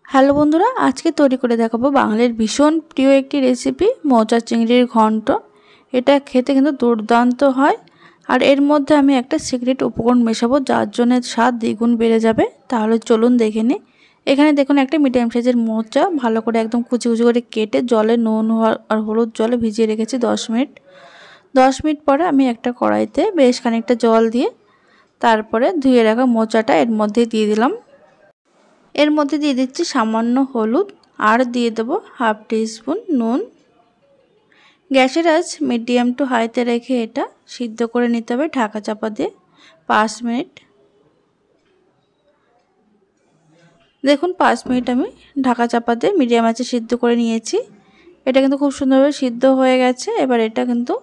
Hello বন্ধুরা, আজকে তৈরি করে দেখাবো বাঙালির ভীষণ প্রিয় একটি রেসিপি মোচা চিংড়ির ঘন্ট। এটা খেতে কিন্তু দুর্দান্ত হয়। আর এর মধ্যে আমি একটা সিক্রেট উপকরণ মেশাবো, যার জন্য স্বাদ দ্বিগুণ বেড়ে যাবে। তাহলে চলুন দেখে নিই। এখানে দেখুন একটা মিডিয়াম সাইজের মোচা ভালো করে একদম কুচি কুচি করে কেটে জলে নুন আর হলুদ জলে ভিজিয়ে রেখেছি 10 মিনিট। 10 মিনিট পরে আমি একটা কড়াইতে বেশ খানিকটা জল দিয়ে তারপরে ধুয়ে রাখা মোচাটা এর মধ্যে দিয়ে দিলাম। এর মধ্যে দিয়ে দিচ্ছি সামান্য হলুদ আর দিয়ে দেবো হাফ টিস্পুন নুন। গ্যাসের আঁচ মিডিয়াম টু হাইতে রেখে এটা সিদ্ধ করে নিতে হবে ঢাকা চাপা দিয়ে 5 মিনিট। দেখুন 5 মিনিট আমি ঢাকা চাপা দিয়ে মিডিয়াম আঁচে সিদ্ধ করে নিয়েছি। এটা কিন্তু খুব সুন্দরভাবে সিদ্ধ হয়ে গেছে। এবার এটা কিন্তু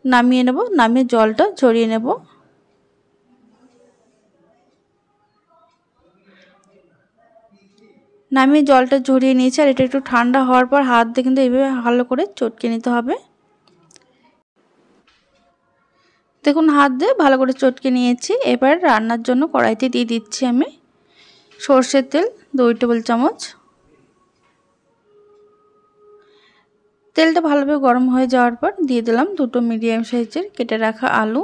নামিয়ে নেব, নামিয়ে জলটা ঝরিয়ে নেব। নামিয়ে জলটা ঝরিয়ে নিয়েছি। আর এটা একটু ঠান্ডা হওয়ার পর হাত দিয়ে কিন্তু এইভাবে ভালো করে চটকে নিতে হবে। দেখুন হাত দিয়ে ভালো করে চটকে নিয়েছি। এবার রান্নার জন্য কড়াইতে দিয়ে দিচ্ছি আমি সরষের তেল 2 টেবিল চামচ। তেলটা ভালোভাবে গরম হয়ে যাওয়ার পর দিয়ে দিলাম 2টো মিডিয়াম সাইজের কেটে রাখা আলু।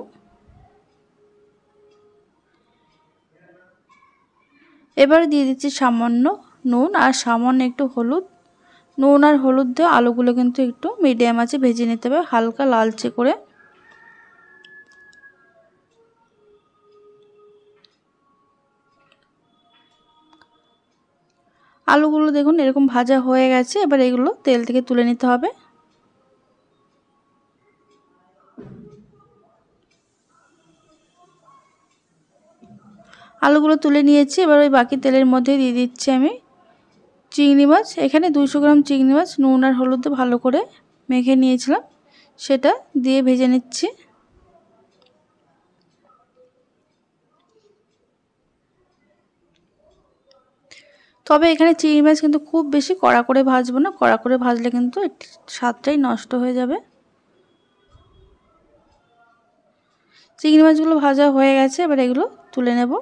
এবার দিয়ে দিচ্ছি সামান্য নুন আর সামান্য একটু হলুদ। নুন আর হলুদ দিয়ে আলুগুলো কিন্তু একটু মিডিয়াম আঁচে ভেজে নিতে হবে, হালকা লালচে করে। আলুগুলো দেখুন এরকম ভাজা হয়ে গেছে। এবার এগুলো তেল থেকে তুলে নিতে হবে। আলুগুলো তুলে নিয়েছি। এবার ওই বাকি তেলের মধ্যে দিয়ে দিচ্ছি আমি চিংড়ি মাছ। এখানে 200 গ্রাম চিংড়ি মাছ নুন আর হলুদে ভালো করে মেখে নিয়েছিলাম, সেটা দিয়ে ভেজে নিচ্ছি। তবে এখানে চিংড়ি মাছ কিন্তু খুব বেশি কড়া করে ভাজবো না, কড়া করে ভাজলে কিন্তু স্বাদটাই নষ্ট হয়ে যাবে। চিংড়ি মাছগুলো ভাজা হয়ে গেছে। এবার এগুলো তুলে নেব।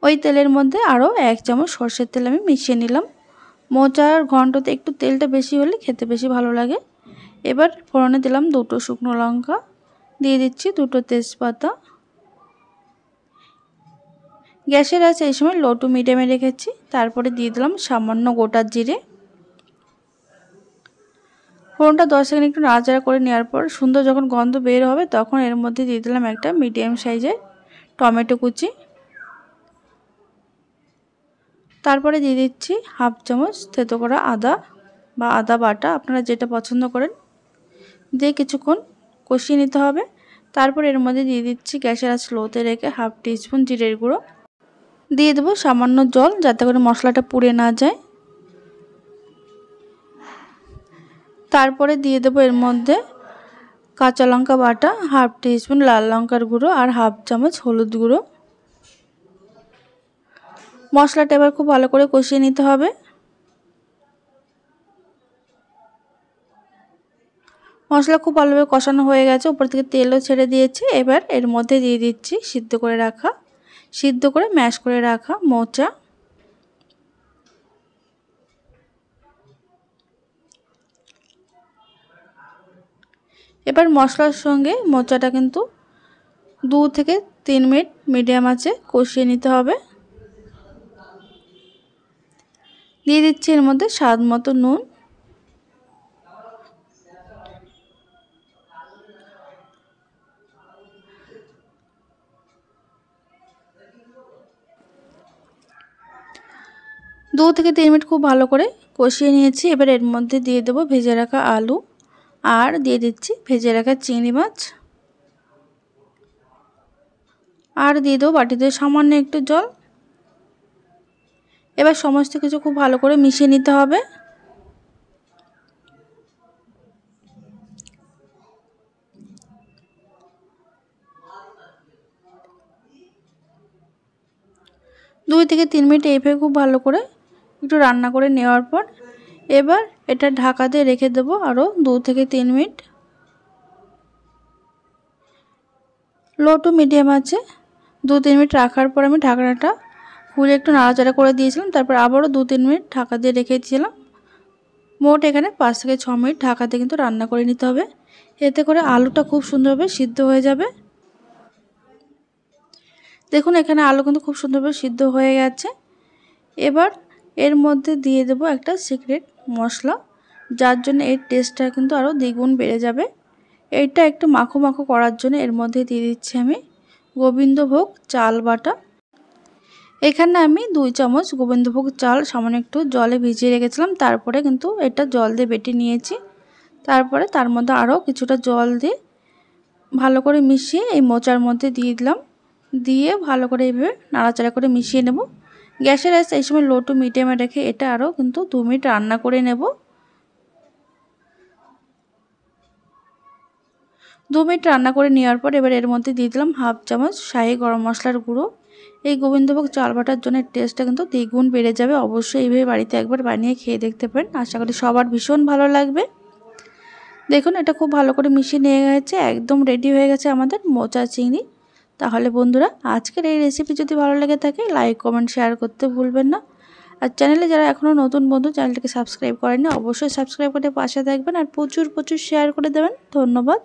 ওই তেলের মধ্যে আরও 1 চামচ সরষের তেল আমি মিশিয়ে নিলাম। মোচার ঘন্টতে একটু তেলটা বেশি হলে খেতে বেশি ভালো লাগে। এবার ফোড়নে দিলাম 2টো শুকনো লঙ্কা, দিয়ে দিচ্ছি 2টো তেজপাতা। গ্যাসের আঁচ এই সময় লো টু মিডিয়ামে রেখেছি। তারপরে দিয়ে দিলাম সামান্য গোটা জিরে। ফোড়নটা 10 সেকেন্ড একটু নাড়াচাড়া করে নেওয়ার পর সুন্দর যখন গন্ধ বের হবে তখন এর মধ্যে দিয়ে দিলাম একটা মিডিয়াম সাইজের টমেটো কুচি। তারপরে দিয়ে দিচ্ছি হাফ চামচ থেতো করা আদা বা আদা বাটা, আপনারা যেটা পছন্দ করেন, দিয়ে কিছুক্ষণ কষিয়ে নিতে হবে। তারপর এর মধ্যে দিয়ে দিচ্ছি গ্যাসের আঁচ লোতে রেখে হাফ টিস্পুন জিরের গুঁড়ো। দিয়ে দেবো সামান্য জল, যাতে করে মশলাটা পুড়ে না যায়। তারপরে দিয়ে দেবো এর মধ্যে কাঁচা লঙ্কা বাটা, হাফ টিস্পুন লাল লঙ্কার গুঁড়ো আর হাফ চামচ হলুদ গুঁড়ো। মশলাটা এবার খুব ভালো করে কষিয়ে নিতে হবে। মশলা খুব ভালোভাবে কষানো হয়ে গেছে, উপর থেকে তেলও ছেড়ে দিয়েছে। এবার এর মধ্যে দিয়ে দিচ্ছি সিদ্ধ করে ম্যাশ করে রাখা মোচা। এবার মশলার সঙ্গে মোচাটা কিন্তু 2 থেকে 3 মিনিট মিডিয়াম আঁচে কষিয়ে নিতে হবে। দিয়ে দিচ্ছি এর মধ্যে স্বাদ মতো নুন। দু থেকে 3 মিনিট খুব ভালো করে কষিয়ে নিয়েছি। এবার এর মধ্যে দিয়ে দেবো ভেজে রাখা আলু আর দিয়ে দিচ্ছি ভেজে রাখা চিংড়ি মাছ আর দিয়ে দেবো বাটিতে সামান্য একটু জল। এবার সমস্ত কিছু খুব ভালো করে মিশিয়ে নিতে হবে। দুই থেকে 3 মিনিট এইভাবে খুব ভালো করে একটু রান্না করে নেওয়ার পর এবার এটা ঢাকা দিয়ে রেখে দেবো আরও 2 থেকে 3 মিনিট লো টু মিডিয়াম আছে। 2-3 মিনিট রাখার পর আমি ঢাকনাটা খুলে একটু নাড়াচাড়া করে দিয়েছিলাম। তারপর আবারও 2-3 মিনিট ঢাকা দিয়ে রেখে দিয়েছিলাম। মোট এখানে 5 থেকে 6 মিনিট ঢাকা দিয়ে কিন্তু রান্না করে নিতে হবে। এতে করে আলুটা খুব সুন্দরভাবে সিদ্ধ হয়ে যাবে। দেখুন এখানে আলু কিন্তু খুব সুন্দরভাবে সিদ্ধ হয়ে গেছে। এবার এর মধ্যে দিয়ে দেব একটা সিক্রেট মশলা, যার জন্য এর টেস্টটা কিন্তু আরও দ্বিগুণ বেড়ে যাবে। এইটা একটু মাখো মাখো করার জন্য এর মধ্যে দিয়ে দিচ্ছি আমি গোবিন্দভোগ চাল বাটা। এখানে আমি 2 চামচ গোবিন্দভোগ চাল সামান্য একটু জলে ভিজিয়ে রেখেছিলাম, তারপরে কিন্তু এটা জল দিয়ে বেটে নিয়েছি। তারপরে তার মধ্যে আরও কিছুটা জল দিয়ে ভালো করে মিশিয়ে এই মোচার মধ্যে দিয়ে দিলাম। দিয়ে ভালো করে এইভাবে নাড়াচাড়া করে মিশিয়ে নেব। গ্যাসের আঁচ এই সময় লো টু মিডিয়ামে রেখে এটা আরও কিন্তু 2 মিনিট রান্না করে নেব। 2 মিনিট রান্না করে নেওয়ার পর এবার এর মধ্যে দিয়ে দিলাম হাফ চামচ শাহি গরম মশলার গুঁড়ো। এই গোবিন্দভোগ চাল বাটার জন্য টেস্টটা কিন্তু দ্বিগুণ বেড়ে যাবে। অবশ্যই এইভাবে বাড়িতে একবার বানিয়ে খেয়ে দেখতে পারেন, আশা করি সবার ভীষণ ভালো লাগবে। দেখুন এটা খুব ভালো করে মিশিয়ে নিয়ে গেছে, একদম রেডি হয়ে গেছে আমাদের মোচা চিংড়ি। তাহলে বন্ধুরা আজকের এই রেসিপি যদি ভালো লেগে থাকে লাইক কমেন্ট শেয়ার করতে ভুলবেন না। আর চ্যানেলে যারা এখনও নতুন বন্ধু চ্যানেলটিকে সাবস্ক্রাইব করেননি অবশ্যই সাবস্ক্রাইব করে পাশে থাকবেন আর প্রচুর শেয়ার করে দেবেন। ধন্যবাদ।